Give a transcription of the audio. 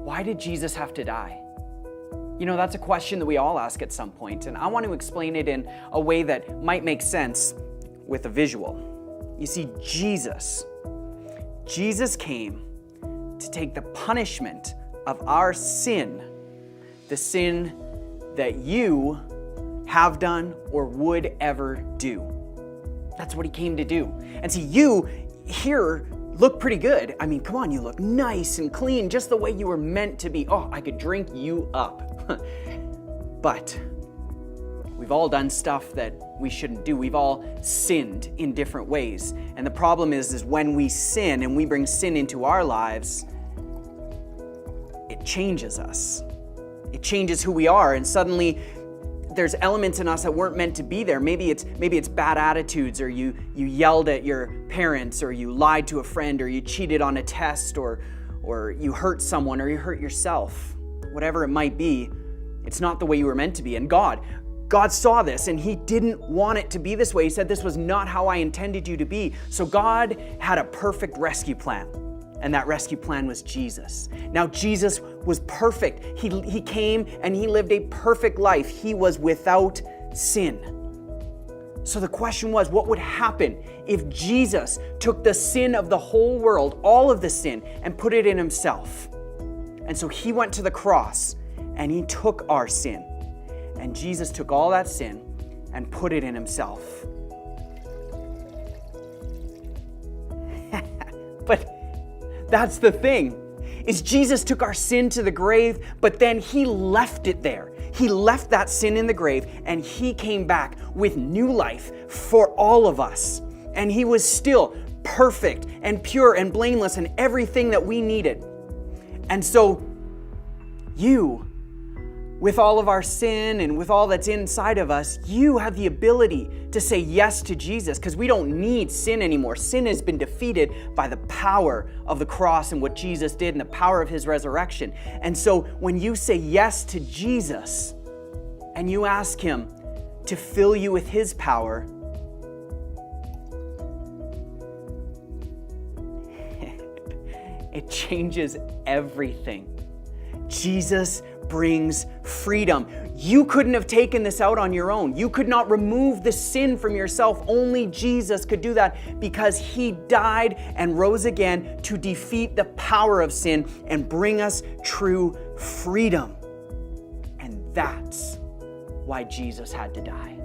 Why did Jesus have to die? You know, that's a question that we all ask at some point, and I want to explain it in a way that might make sense with a visual. You see, Jesus came to take the punishment of our sin, the sin that you have done or would ever do. That's what he came to do. And see, you here look pretty good. I mean, come on, you look nice and clean, just the way you were meant to be. Oh, I could drink you up. But we've all done stuff that we shouldn't do. We've all sinned in different ways. And the problem is when we sin and we bring sin into our lives, it changes us. It changes who we are, and suddenly there's elements in us that weren't meant to be there. Maybe it's bad attitudes, or you yelled at your parents, or you lied to a friend, or you cheated on a test, or you hurt someone, or you hurt yourself. Whatever it might be, it's not the way you were meant to be. And God saw this, and he didn't want it to be this way. He said, this was not how I intended you to be. So God had a perfect rescue plan. And that rescue plan was Jesus. Now, Jesus was perfect. He came and he lived a perfect life. He was without sin. So the question was, what would happen if Jesus took the sin of the whole world, all of the sin, and put it in himself? And so he went to the cross and he took our sin. And Jesus took all that sin and put it in himself. But that's the thing, is Jesus took our sin to the grave, but then he left it there. He left that sin in the grave, and he came back with new life for all of us. And he was still perfect and pure and blameless and everything that we needed. And so you, with all of our sin and with all that's inside of us, you have the ability to say yes to Jesus, because we don't need sin anymore. Sin has been defeated by the power of the cross and what Jesus did and the power of his resurrection. And so when you say yes to Jesus and you ask him to fill you with his power, it changes everything. Jesus brings freedom. You couldn't have taken this out on your own. You could not remove the sin from yourself. Only Jesus could do that, because he died and rose again to defeat the power of sin and bring us true freedom. And that's why Jesus had to die.